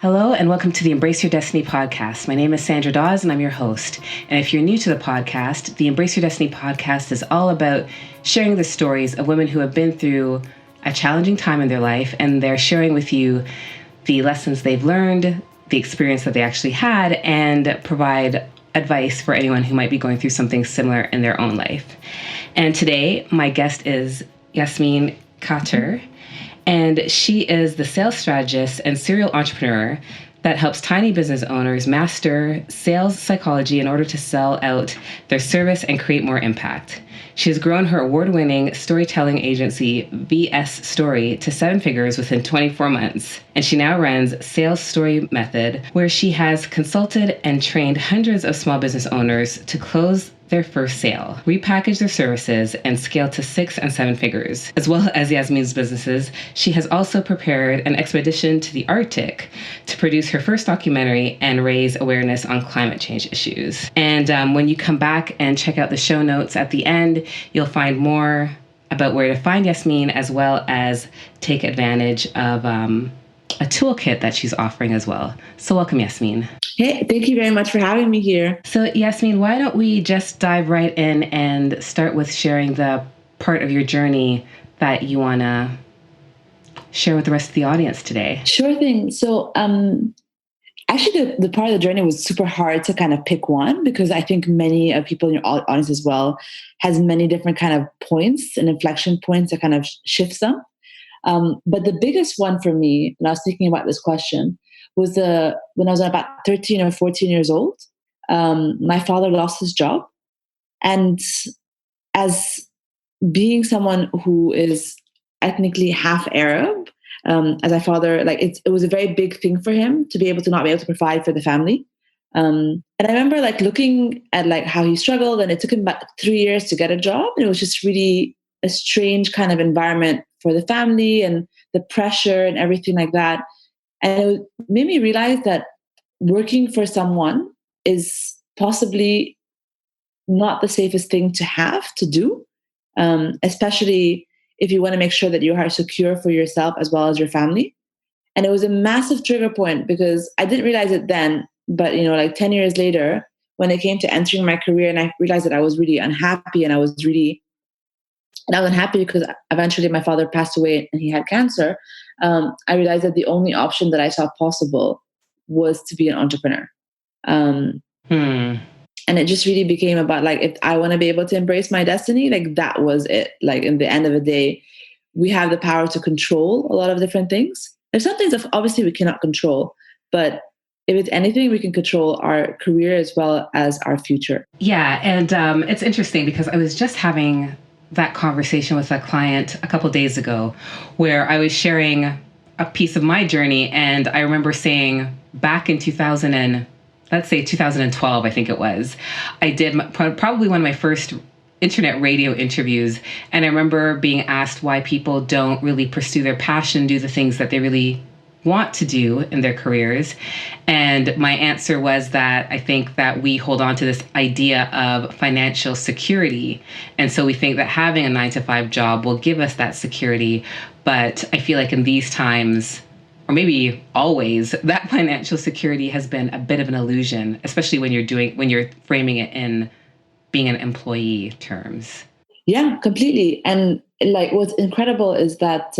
Hello and welcome to the Embrace Your Destiny podcast. My name is Sandra Dawes and I'm your host. And if you're new to the podcast, the Embrace Your Destiny podcast is all about sharing the stories of women who have been through a challenging time in their life, and they're sharing with you the lessons they've learned, the experience that they actually had, and provide advice for anyone who might be going through something similar in their own life. And today, my guest is Yasmine Khater. And she is the sales strategist and serial entrepreneur that helps tiny business owners master sales psychology in order to sell out their service and create more impact. She has grown her award-winning storytelling agency, VSStory, to 7 figures within 24 months. And she now runs VSStory Method, where she has consulted and trained hundreds of small business owners to close their first sale, repackage their services, and scale to 6 and 7 figures. As well as Yasmine's businesses, she has also prepared an expedition to the Arctic to produce her first documentary and raise awareness on climate change issues. And when you come back and check out the show notes at the end, you'll find more about where to find Yasmine, as well as take advantage of a toolkit that she's offering as well. So welcome, Yasmine. Hey, thank you very much for having me here. So Yasmine, why don't we just dive right in and start with sharing the part of your journey that you want to share with the rest of the audience today? Sure thing. So actually the part of the journey was super hard to kind of pick one, because I think many of people in your audience as well has many different kind of points and inflection points that kind of shifts them. But the biggest one for me, when I was thinking about this question, was when I was about 13 or 14 years old. My father lost his job. And as being someone who is ethnically half Arab, as my father, it was a very big thing for him to be able to not be able to provide for the family. And I remember looking at how he struggled, and it took him about 3 years to get a job. And it was just really a strange kind of environment for the family and the pressure and everything like that. And it made me realize that working for someone is possibly not the safest thing to have to do, especially if you want to make sure that you are secure for yourself as well as your family. And it was a massive trigger point, because I didn't realize it then, but 10 years later, when it came to entering my career, and I realized that I was really unhappy, and I was unhappy because eventually my father passed away and he had cancer. I realized that the only option that I saw possible was to be an entrepreneur. And it just really became about if I want to be able to embrace my destiny, that was it. In the end of the day, we have the power to control a lot of different things. There's some things that obviously we cannot control, but if it's anything, we can control our career as well as our future. Yeah. And it's interesting because I was just having that conversation with a client a couple days ago, where I was sharing a piece of my journey. And I remember saying back in 2012, I think it was, I did probably one of my first internet radio interviews. And I remember being asked why people don't really pursue their passion, do the things that they really want to do in their careers. And my answer was that I think that we hold on to this idea of financial security. And so we think that having a 9-to-5 job will give us that security. But I feel like in these times, or maybe always, that financial security has been a bit of an illusion, especially when you're framing it in being an employee terms. Yeah, completely. And what's incredible is that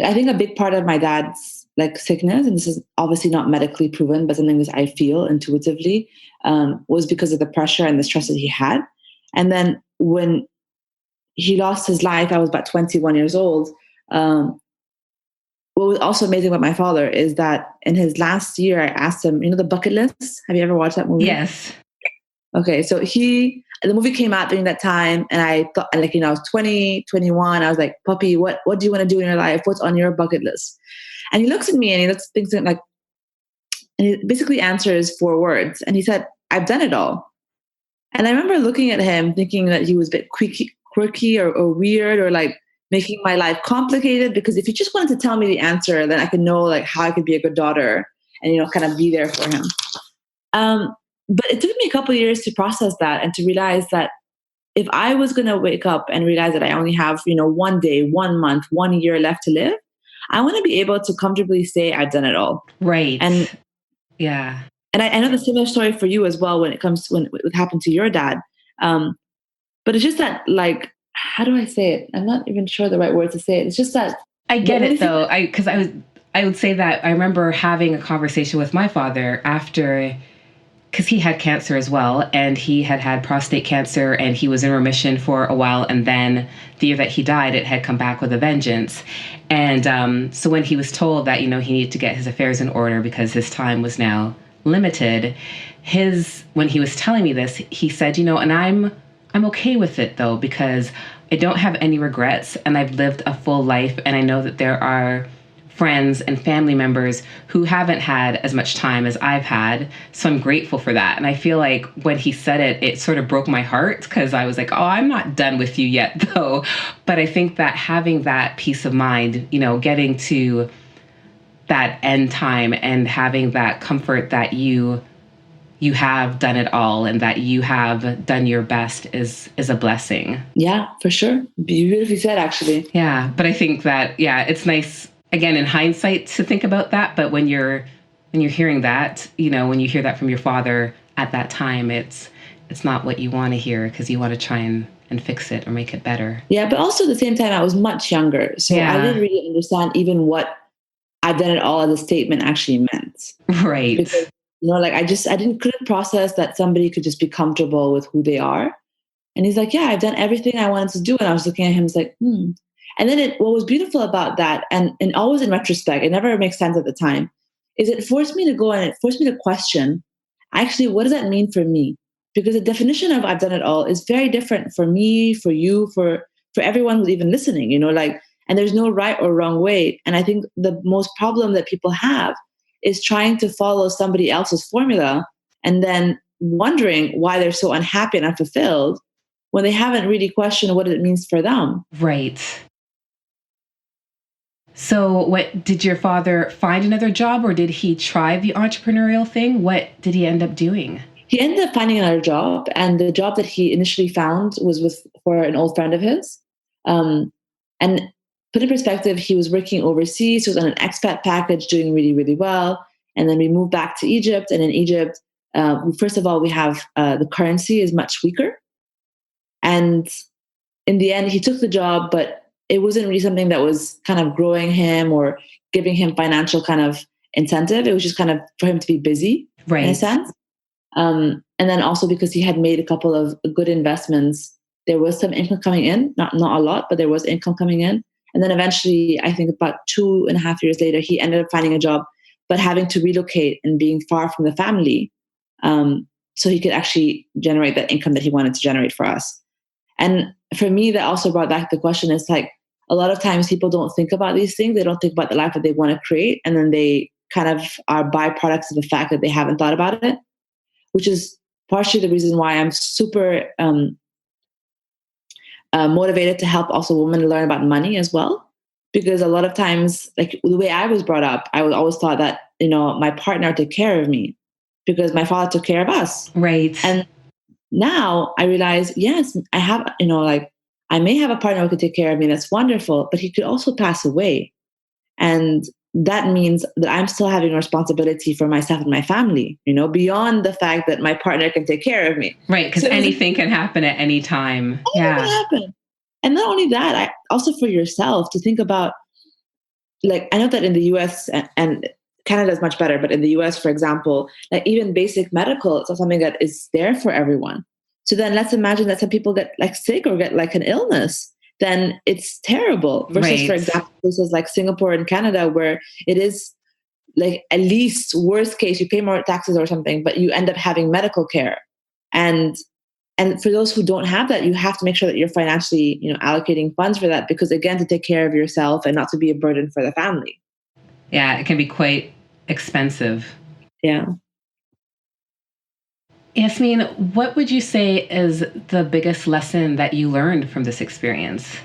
I think a big part of my dad's sickness, and this is obviously not medically proven, but something that I feel intuitively, was because of the pressure and the stress that he had. And then when he lost his life, I was about 21 years old. What was also amazing about my father is that in his last year, I asked him, The Bucket List? Have you ever watched that movie? Yes. Okay, so the movie came out during that time, and I thought, I was 20, 21. I was like, puppy, what do you want to do in your life? What's on your bucket list? And he looks at me and he thinks and he basically answers 4 words. And he said, I've done it all. And I remember looking at him thinking that he was a bit quirky or weird, or making my life complicated, because if he just wanted to tell me the answer, then I could know how I could be a good daughter and, kind of be there for him. But it took me a couple of years to process that and to realize that if I was going to wake up and realize that I only have, 1 day, 1 month, 1 year left to live, I want to be able to comfortably say I've done it all. Right. And yeah. And I know the similar story for you as well when it comes to when it happened to your dad. But it's just that, like, how do I say it? I'm not even sure the right word to say it. It's just that I get it though. I would say that I remember having a conversation with my father after, because he had cancer as well, and he had prostate cancer, and he was in remission for a while, and then the year that he died, it had come back with a vengeance. And so when he was told that, he needed to get his affairs in order because his time was now limited, when he was telling me this, he said, and I'm okay with it though, because I don't have any regrets, and I've lived a full life, and I know that there are friends and family members who haven't had as much time as I've had. So I'm grateful for that. And I feel like when he said it, it sort of broke my heart, because I was like, oh, I'm not done with you yet though. But I think that having that peace of mind, getting to that end time and having that comfort that you have done it all and that you have done your best is a blessing. Yeah, for sure. Beautifully said, actually. Yeah. But I think that, it's nice, again, in hindsight, to think about that. But when you're hearing that, when you hear that from your father at that time, it's not what you want to hear, because you want to try and fix it or make it better. Yeah. But also at the same time, I was much younger. So I didn't really understand even what I've done it all as a statement actually meant. Right. Because, couldn't process that somebody could just be comfortable with who they are. And he's like, yeah, I've done everything I wanted to do. And I was looking at him, I was like, And then what was beautiful about that, and always in retrospect, it never makes sense at the time, is it forced me to go and it forced me to question, actually, what does that mean for me? Because the definition of I've done it all is very different for me, for you, for everyone who's even listening, and there's no right or wrong way. And I think the most problem that people have is trying to follow somebody else's formula and then wondering why they're so unhappy and unfulfilled when they haven't really questioned what it means for them. Right. So what, did your father find another job, or did he try the entrepreneurial thing? What did he end up doing? He ended up finding another job, and the job that he initially found was for an old friend of his. And put in perspective, he was working overseas, so he was on an expat package, doing really, really well. And then we moved back to Egypt, and in Egypt, first of all, we have the currency is much weaker. And in the end, he took the job, but it wasn't really something that was kind of growing him or giving him financial kind of incentive. It was just kind of for him to be busy, right, in a sense. And then also because he had made a couple of good investments, there was some income coming in, not a lot, but there was income coming in. And then eventually, I think about 2.5 years later, he ended up finding a job, but having to relocate and being far from the family, so he could actually generate that income that he wanted to generate for us. And for me, that also brought back the question, is like, a lot of times people don't think about these things. They don't think about the life that they want to create. And then they kind of are byproducts of the fact that they haven't thought about it, which is partially the reason why I'm super motivated to help also women learn about money as well. Because a lot of times, like the way I was brought up, I was always thought that, my partner took care of me because my father took care of us. Right. And now I realize, yes, I have, I may have a partner who could take care of me. That's wonderful, but he could also pass away. And that means that I'm still having a responsibility for myself and my family, beyond the fact that my partner can take care of me. Right. Because anything can happen at any time. Anything can happen. And not only that, also for yourself to think about, like, I know that in the US and Canada is much better, but in the US, for example, like even basic medical, it's not something that is there for everyone. So then let's imagine that some people get like sick or get like an illness, then it's terrible. Versus, right, for example, places like Singapore and Canada, where it is like at least worst case, you pay more taxes or something, but you end up having medical care. And for those who don't have that, you have to make sure that you're financially, allocating funds for that, because again, to take care of yourself and not to be a burden for the family. Yeah, it can be quite expensive. Yeah. Yasmine, what would you say is the biggest lesson that you learned from this experience?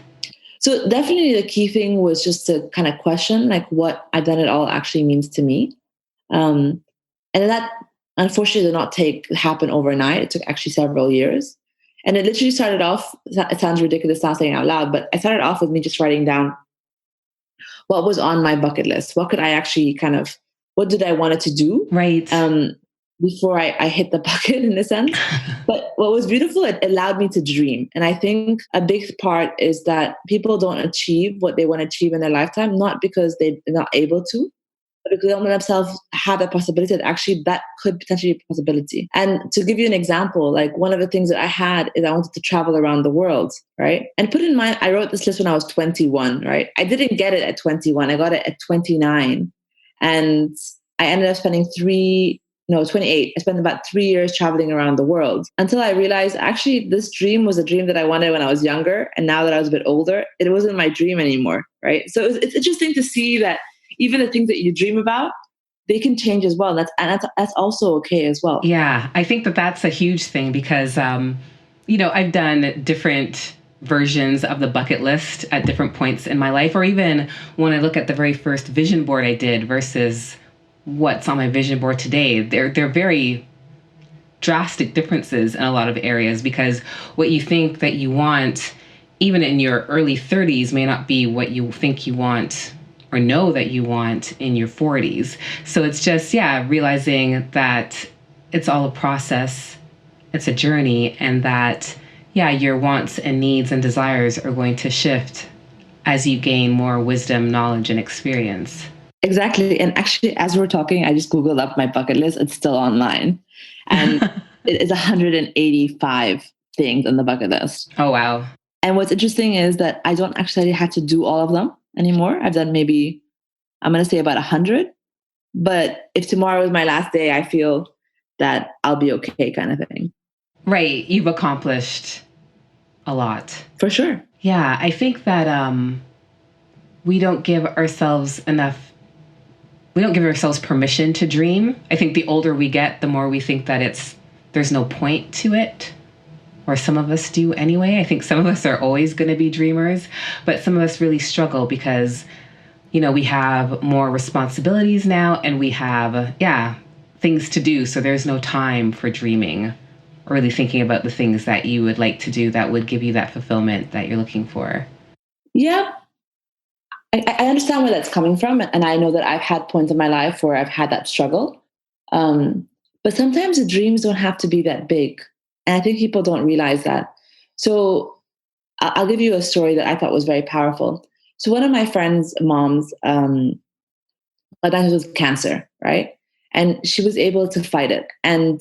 So definitely the key thing was just to kind of question like what I've done it all actually means to me. And that unfortunately did not happen overnight. It took actually several years. And it literally started off, it sounds ridiculous not saying out loud, but I started off with me just writing down what was on my bucket list? What could I actually what did I want to do? Right. Before I hit the bucket in a sense. But what was beautiful, it allowed me to dream. And I think a big part is that people don't achieve what they want to achieve in their lifetime, not because they're not able to, but because they don't let themselves have that possibility that actually that could potentially be a possibility. And to give you an example, like one of the things that I had is I wanted to travel around the world, right? And put in mind, I wrote this list when I was 21, right? I didn't get it at 21. I got it at 29. And I ended up spending 28. I spent about 3 years traveling around the world until I realized actually this dream was a dream that I wanted when I was younger. And now that I was a bit older, it wasn't my dream anymore, right? So it's interesting to see that even the things that you dream about, they can change as well. That's also okay as well. Yeah, I think that that's a huge thing because, I've done different versions of the bucket list at different points in my life, or even when I look at the very first vision board I did versus what's on my vision board today, they're very drastic differences in a lot of areas, because what you think that you want, even in your early 30s, may not be what you think you want or know that you want in your 40s. So it's just, realizing that it's all a process, it's a journey, and that, your wants and needs and desires are going to shift as you gain more wisdom, knowledge, and experience. Exactly. And actually, as we're talking, I just Googled up my bucket list. It's still online. And it is 185 things on the bucket list. Oh, wow. And what's interesting is that I don't actually have to do all of them anymore. I've done maybe, I'm going to say about 100. But if tomorrow is my last day, I feel that I'll be okay, kind of thing. Right. You've accomplished a lot. For sure. Yeah. I think that we don't give ourselves permission to dream. I think the older we get, the more we think that there's no point to it. Or some of us do anyway. I think some of us are always going to be dreamers, but some of us really struggle because, we have more responsibilities now and we have, things to do. So there's no time for dreaming or really thinking about the things that you would like to do that would give you that fulfillment that you're looking for. Yeah. I understand where that's coming from. And I know that I've had points in my life where I've had that struggle. But sometimes the dreams don't have to be that big. And I think people don't realize that. So I'll give you a story that I thought was very powerful. So one of my friend's moms, diagnosed with cancer, right? And she was able to fight it. And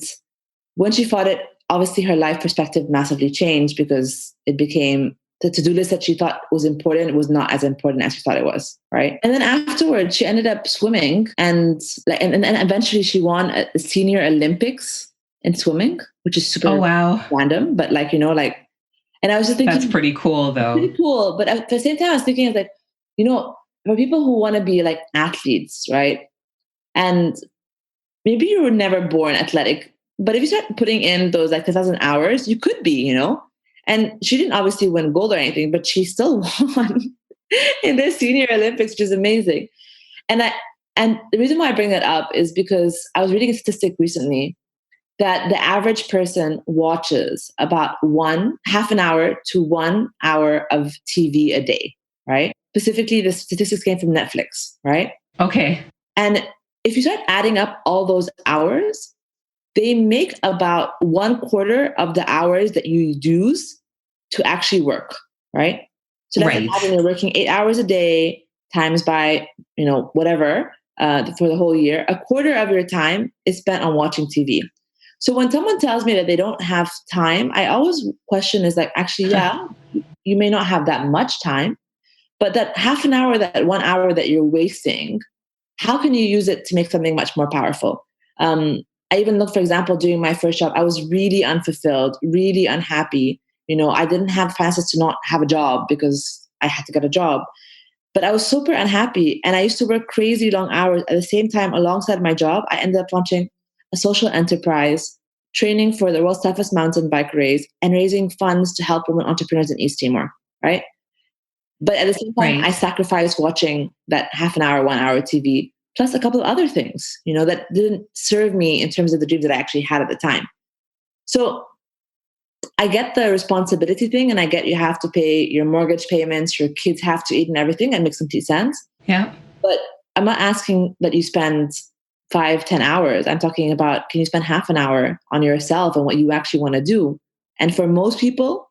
when she fought it, obviously her life perspective massively changed because it became the to-do list that she thought was important was not as important as she thought it was, right? And then afterwards, she ended up swimming, and eventually she won a senior Olympics in swimming, which is super random, but and I was just thinking that's pretty cool, though. Pretty cool, but at the same time, I was thinking, for people who want to be like athletes, right? And maybe you were never born athletic, but if you start putting in those 1,000 hours, you could be, And she didn't obviously win gold or anything, but she still won in the senior Olympics, which is amazing. And the reason why I bring that up is because I was reading a statistic recently that the average person watches about half an hour to 1 hour of TV a day, right? Specifically, the statistics came from Netflix, right? Okay. And if you start adding up all those hours, they make about 1/4 of the hours that you use to actually work, right? So that's imagine you're working 8 hours a day times by, whatever, for the whole year. 1/4 of your time is spent on watching TV. So when someone tells me that they don't have time, I always question actually, you may not have that much time, but that half an hour, that 1 hour that you're wasting, how can you use it to make something much more powerful? I even looked, for example, during my first job, I was really unfulfilled, really unhappy. I didn't have finances to not have a job because I had to get a job. But I was super unhappy. And I used to work crazy long hours. At the same time, alongside my job, I ended up launching a social enterprise, training for the world's toughest mountain bike race, and raising funds to help women entrepreneurs in East Timor, right? But at the same time, I sacrificed watching that half an hour, 1 hour TV, plus a couple of other things, that didn't serve me in terms of the dreams that I actually had at the time. So I get the responsibility thing, and I get you have to pay your mortgage payments, your kids have to eat and everything. It makes complete sense. Yeah. But I'm not asking that you spend 5, 10 hours. I'm talking about, can you spend half an hour on yourself and what you actually want to do? And for most people,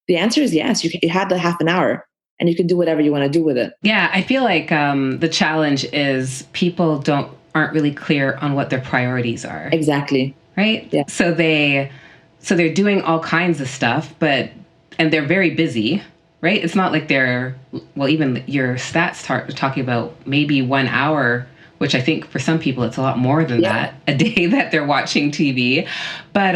the answer is yes. You have the half an hour and you can do whatever you want to do with it. Yeah, I feel like the challenge is people aren't really clear on what their priorities are. Exactly. Right? Yeah. So they're doing all kinds of stuff, and they're very busy, right? It's not like even your stats talking about maybe 1 hour, which I think for some people it's a lot more than that a day that they're watching TV. But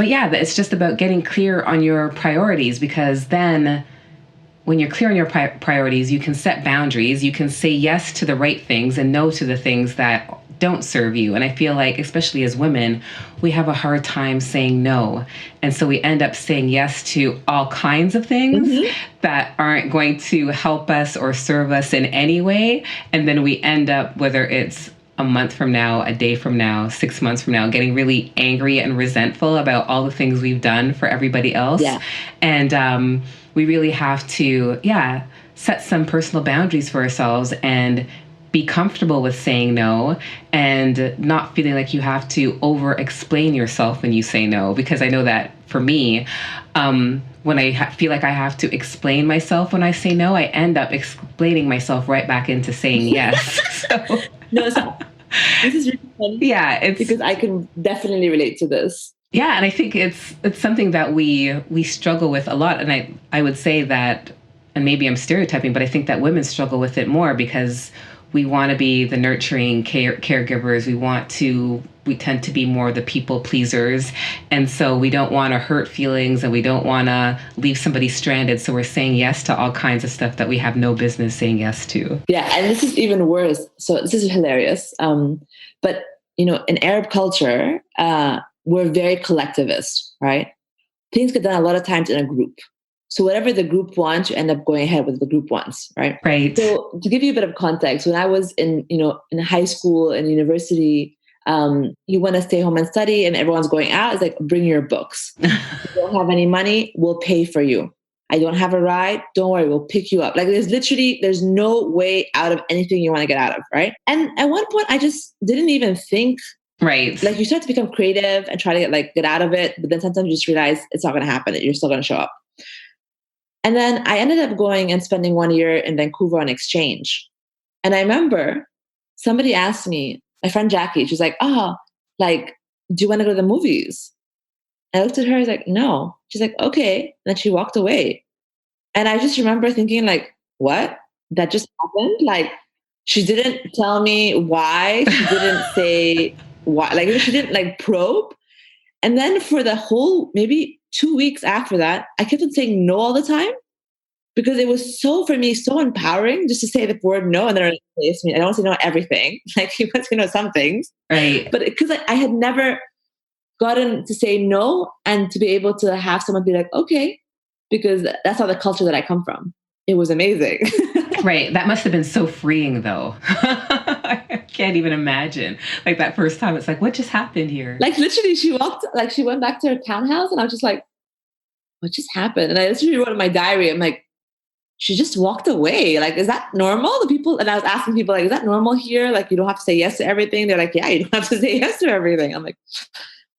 yeah, it's just about getting clear on your priorities, because then when you're clear on your priorities, you can set boundaries. You can say yes to the right things and no to the things that don't serve you. And I feel like, especially as women, we have a hard time saying no. And so we end up saying yes to all kinds of things that aren't going to help us or serve us in any way. And then we end up, whether it's a month from now, a day from now, 6 months from now, getting really angry and resentful about all the things we've done for everybody else. Yeah. And we really have to, set some personal boundaries for ourselves and be comfortable with saying no, and not feeling like you have to over-explain yourself when you say no. Because I know that for me, when I feel like I have to explain myself when I say no, I end up explaining myself right back into saying yes. So this is really funny. Yeah, because I can definitely relate to this. Yeah, and I think it's something that we struggle with a lot. And I would say that, and maybe I'm stereotyping, but I think that women struggle with it more because we want to be the nurturing caregivers. We tend to be more the people pleasers. And so we don't want to hurt feelings, and we don't want to leave somebody stranded. So we're saying yes to all kinds of stuff that we have no business saying yes to. Yeah, and this is even worse. So this is hilarious. But, in Arab culture, we're very collectivist, right? Things get done a lot of times in a group. So whatever the group wants, you end up going ahead with the group wants, right? Right. So to give you a bit of context, when I was in high school and university, you want to stay home and study, and everyone's going out. It's like, bring your books. You don't have any money, we'll pay for you. I don't have a ride, don't worry, we'll pick you up. Like, there's no way out of anything you want to get out of, right? And at one point, I just didn't even think. Right. Like, you start to become creative and try to get out of it, but then sometimes you just realize it's not going to happen. You're still going to show up. And then I ended up going and spending 1 year in Vancouver on exchange. And I remember somebody asked me, my friend Jackie, she's like, do you want to go to the movies? I looked at her, I was like, no. She's like, okay. And then she walked away. And I just remember thinking, what? That just happened? She didn't tell me why. She didn't say why. She didn't probe. And then for the whole maybe 2 weeks after that, I kept on saying no all the time, because it was for me so empowering just to say the word no. And then I don't want to say no everything. You want to know some things. Right. But because I had never gotten to say no, and to be able to have someone be like, okay, because that's not the culture that I come from. It was amazing. Right. That must have been so freeing, though. I can't even imagine. That first time, it's like, what just happened here? Literally, she went back to her townhouse, and I was just like, what just happened? And I literally wrote in my diary, I'm like, she just walked away. Is that normal? The people, and I was asking people, is that normal here? You don't have to say yes to everything. They're like, yeah, you don't have to say yes to everything. I'm like,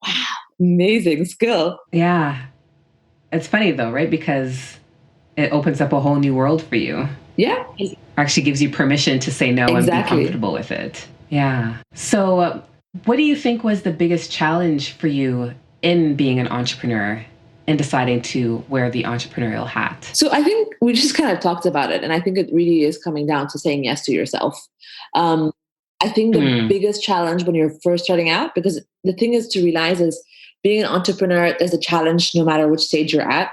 wow, amazing skill. Yeah. It's funny though, right? Because it opens up a whole new world for you. Yeah. Actually gives you permission to say no and be comfortable with it. Yeah. So what do you think was the biggest challenge for you in being an entrepreneur and deciding to wear the entrepreneurial hat? So I think we just kind of talked about it. And I think it really is coming down to saying yes to yourself. I think the biggest challenge when you're first starting out, because the thing is to realize is being an entrepreneur, there's a challenge no matter which stage you're at.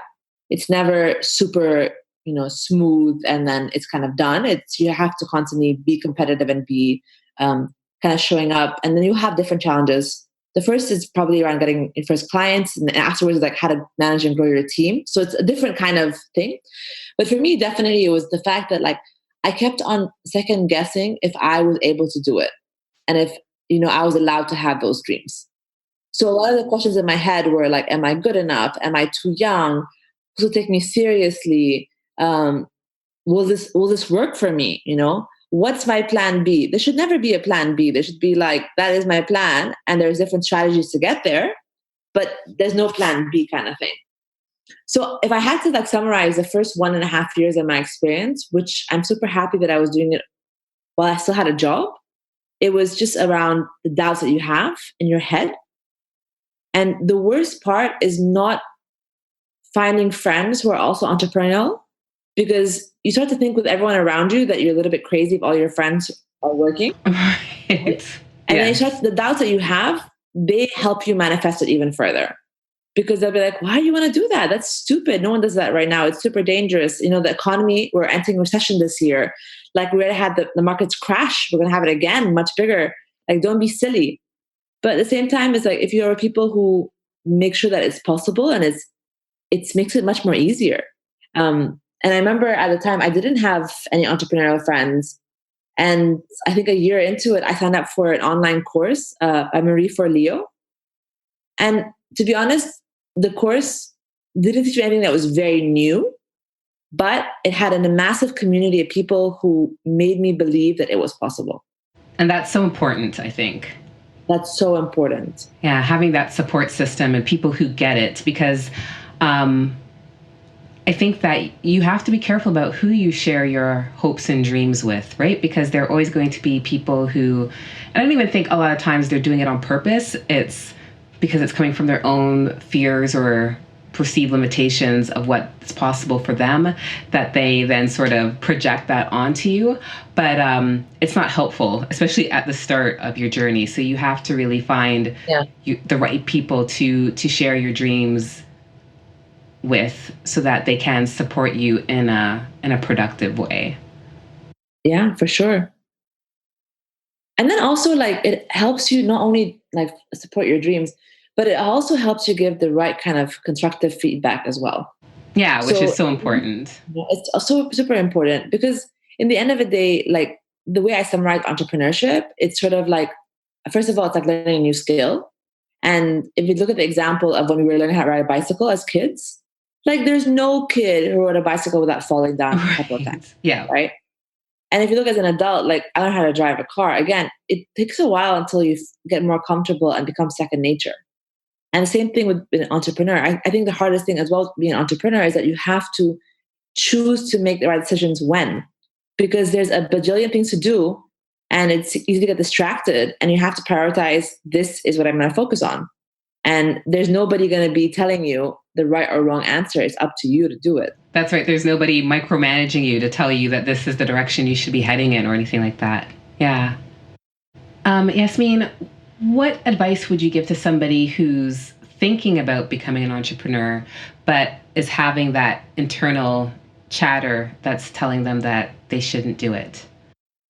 It's never super, smooth and then it's kind of done. You have to constantly be competitive and be kind of showing up. And then you have different challenges. The first is probably around getting your first clients, and afterwards is how to manage and grow your team. So it's a different kind of thing. But for me, definitely it was the fact that I kept on second guessing if I was able to do it, and if I was allowed to have those dreams. So a lot of the questions in my head were am I good enough? Am I too young? Who will take me seriously? will this work for me? What's my plan B? There should never be a plan B. There should be like, that is my plan, and there's different strategies to get there, but there's no plan B kind of thing. So if I had to like summarize the first 1.5 years of my experience, which I'm super happy that I was doing it while I still had a job, it was just around the doubts that you have in your head. And the worst part is not finding friends who are also entrepreneurial, because you start to think with everyone around you that you're a little bit crazy if all your friends are working. Right. And then the doubts that you have, they help you manifest it even further. Because they'll be like, why do you want to do that? That's stupid. No one does that right now. It's super dangerous. The economy, we're entering recession this year. Like, we already had the markets crash. We're going to have it again, much bigger. Like, don't be silly. But at the same time, it's like, if you are people who make sure that it's possible, and it makes it much more easier. And I remember at the time, I didn't have any entrepreneurial friends. And I think a year into it, I signed up for an online course by Marie Forleo. And to be honest, the course didn't teach me anything that was very new, but it had a massive community of people who made me believe that it was possible. And that's so important, I think. That's so important. Yeah, having that support system and people who get it, because I think that you have to be careful about who you share your hopes and dreams with, right? Because there are always going to be people who, and I don't even think a lot of times they're doing it on purpose. It's because it's coming from their own fears or perceived limitations of what's possible for them, that they then sort of project that onto you. But it's not helpful, especially at the start of your journey. So you have to really find the right people to share your dreams with, so that they can support you in a productive way. Yeah, for sure. And then also, like, it helps you not only like support your dreams, but it also helps you give the right kind of constructive feedback as well. Yeah, which is so important. It's also super important, because in the end of the day, like, the way I summarize entrepreneurship, it's sort of like, first of all, it's like learning a new skill. And if you look at the example of when we were learning how to ride a bicycle as kids, like, there's no kid who rode a bicycle without falling down a couple of times. Yeah. Right. And if you look as an adult, like, I learned how to drive a car. Again, it takes a while until you get more comfortable and become second nature. And the same thing with being an entrepreneur. I think the hardest thing as well being an entrepreneur is that you have to choose to make the right decisions when, because there's a bajillion things to do, and it's easy to get distracted, and you have to prioritize, this is what I'm going to focus on. And there's nobody going to be telling you the right or wrong answer. It's up to you to do it. That's right. There's nobody micromanaging you to tell you that this is the direction you should be heading in or anything like that. Yeah. Yasmine, what advice would you give to somebody who's thinking about becoming an entrepreneur, but is having that internal chatter that's telling them that they shouldn't do it?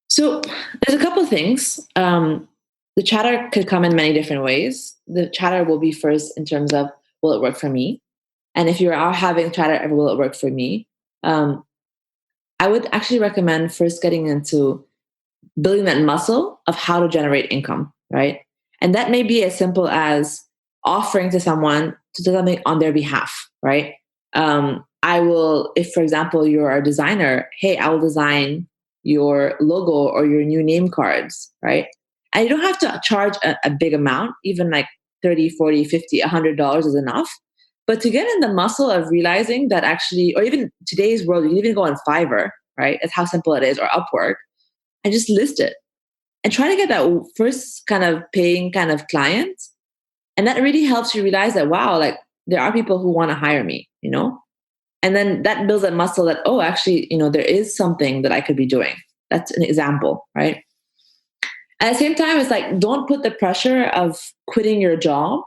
So there's a couple of things. The chatter could come in many different ways. The chatter will be first in terms of, will it work for me? And if you are having chatter, will it work for me? I would actually recommend first getting into building that muscle of how to generate income, right? And that may be as simple as offering to someone to do something on their behalf, right? I will, if for example, you're a designer, hey, I will design your logo or your new name cards, right? And you don't have to charge a big amount, even like 30, 40, 50, $100 is enough. But to get in the muscle of realizing that actually, or even today's world, you can even go on Fiverr, right? That's how simple it is, or Upwork, and just list it. And try to get that first kind of paying kind of client. And that really helps you realize that, wow, like, there are people who want to hire me, And then that builds a muscle that, oh, actually, there is something that I could be doing. That's an example, right? At the same time, it's like, don't put the pressure of quitting your job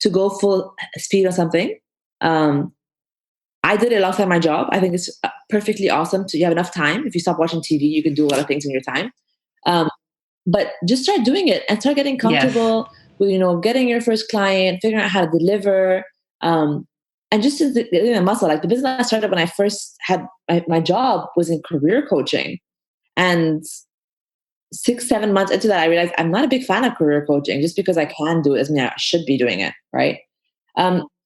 to go full speed on something. I did it alongside my job. I think it's perfectly awesome you have enough time. If you stop watching TV, you can do a lot of things in your time. But just start doing it and start getting comfortable with, getting your first client, figuring out how to deliver, and just getting a muscle. Like, the business I started when I first had my job was in career coaching. And 6-7 months into that, I realized I'm not a big fan of career coaching. Just because I can do it doesn't mean I should be doing it, right?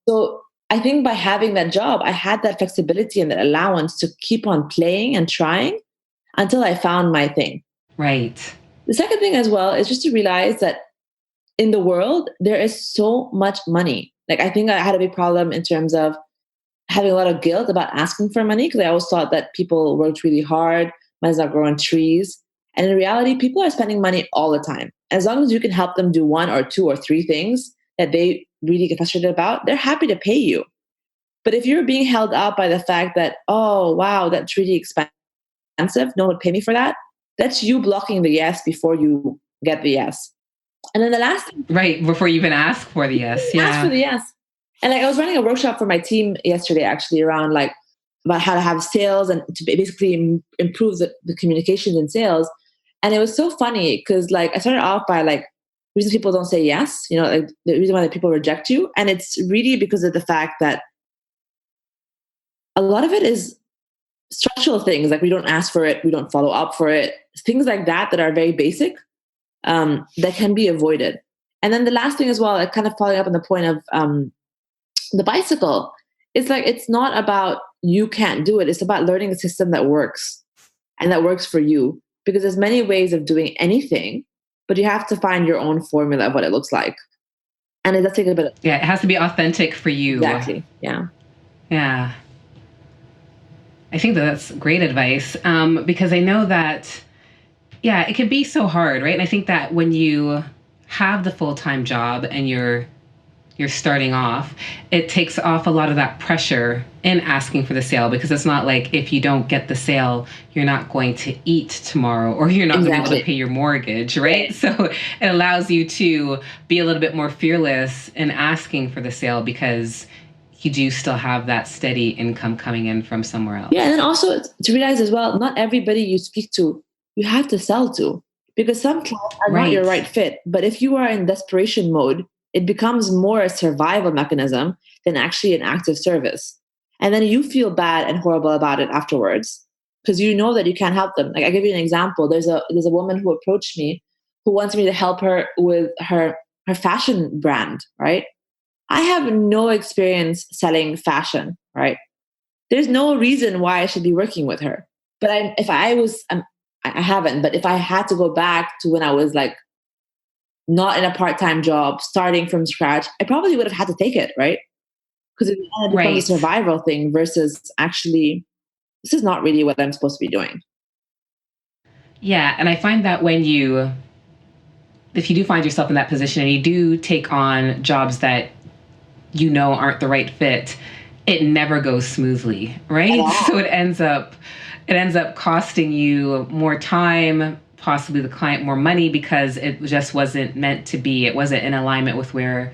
So I think by having that job, I had that flexibility and that allowance to keep on playing and trying until I found my thing. Right. The second thing as well is just to realize that in the world, there is so much money. Like, I think I had a big problem in terms of having a lot of guilt about asking for money because I always thought that people worked really hard, money's not growing trees. And in reality, people are spending money all the time. As long as you can help them do one or two or three things that they really get frustrated about, they're happy to pay you. But if you're being held up by the fact that, oh, wow, that's really expensive, no one would pay me for that, that's you blocking the yes before you get the yes. And then the last thing, Right. Before you even ask for the yes. ask for Yeah. the yes. And like I was running a workshop for my team yesterday, actually, around like about how to have sales and to basically improve the communications in sales. And it was so funny because like I started off by like reasons people don't say yes, like the reason why people reject you. And it's really because of the fact that a lot of it is structural things, like we don't ask for it, we don't follow up for it, things like that are very basic, that can be avoided. And then the last thing as well, like kind of following up on the point of the bicycle, it's like it's not about you can't do it, it's about learning a system that works and that works for you, because there's many ways of doing anything, but you have to find your own formula of what it looks like. And it does take a bit of... Yeah, it has to be authentic for you. Exactly. Yeah. I think that's great advice, because I know that, yeah, it can be so hard, right? And I think that when you have the full-time job and you're starting off, it takes off a lot of that pressure in asking for the sale, because it's not like if you don't get the sale, you're not going to eat tomorrow or you're not going to be able to pay your mortgage, right? So it allows you to be a little bit more fearless in asking for the sale because you do still have that steady income coming in from somewhere else. Yeah, and then also to realize as well, not everybody you speak to, you have to sell to, because some clients are not your right fit. But if you are in desperation mode, it becomes more a survival mechanism than actually an active service. And then you feel bad and horrible about it afterwards because you know that you can't help them. Like, I give you an example. There's a woman who approached me who wants me to help her with her fashion brand, right? I have no experience selling fashion, right? There's no reason why I should be working with her. But I haven't. But if I had to go back to when I was like not in a part-time job, starting from scratch, I probably would have had to take it, right? Because it becomes a survival thing versus actually, this is not really what I'm supposed to be doing. Yeah, and I find that if you do find yourself in that position and you do take on jobs that aren't the right fit, it never goes smoothly, right? So it ends up costing you more time, possibly the client more money, because it just wasn't meant to be. It wasn't in alignment with where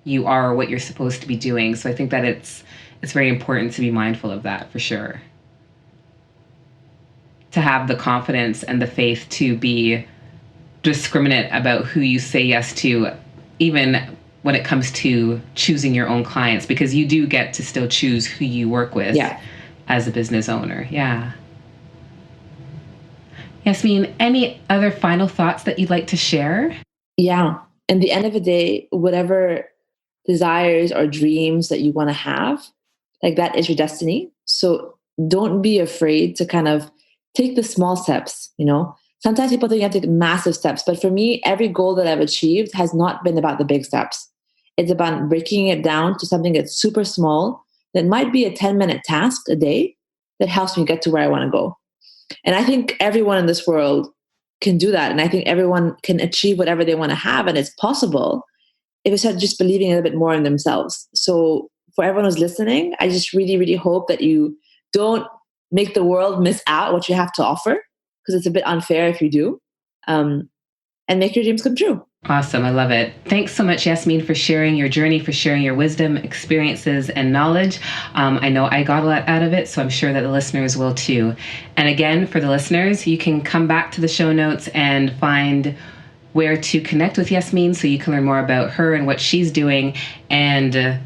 you are or what you're supposed to be doing. So I think that it's very important to be mindful of that, for sure. To have the confidence and the faith to be discriminate about who you say yes to, even when it comes to choosing your own clients, because you do get to still choose who you work with as a business owner. Yeah. Yasmine, any other final thoughts that you'd like to share? Yeah. In the end of the day, whatever desires or dreams that you want to have, like, that is your destiny. So don't be afraid to kind of take the small steps, Sometimes people think you have to take massive steps, but for me, every goal that I've achieved has not been about the big steps. It's about breaking it down to something that's super small, that might be a 10-minute task a day that helps me get to where I want to go. And I think everyone in this world can do that. And I think everyone can achieve whatever they want to have. And it's possible if they start just believing a little bit more in themselves. So for everyone who's listening, I just really, really hope that you don't make the world miss out what you have to offer, because it's a bit unfair if you do, and make your dreams come true. Awesome. I love it. Thanks so much, Yasmine, for sharing your journey, for sharing your wisdom, experiences, and knowledge. I know I got a lot out of it, so I'm sure that the listeners will too. And again, for the listeners, you can come back to the show notes and find where to connect with Yasmine so you can learn more about her and what she's doing, and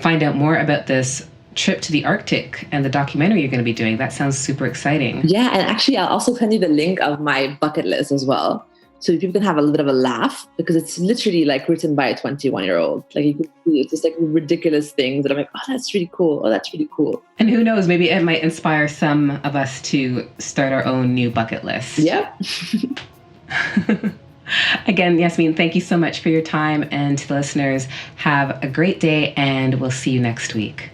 find out more about this trip to the Arctic and the documentary you're going to be doing. That sounds super exciting. Yeah, and actually, I'll also send you the link of my bucket list as well. so people can have a little bit of a laugh, because it's literally like written by a 21-year-old. Like you can see it's just like ridiculous things that I'm like, oh, that's really cool. Oh, that's really cool. And who knows, maybe it might inspire some of us to start our own new bucket list. Yep. Again, Yasmine, thank you so much for your time. And to the listeners, have a great day, and we'll see you next week.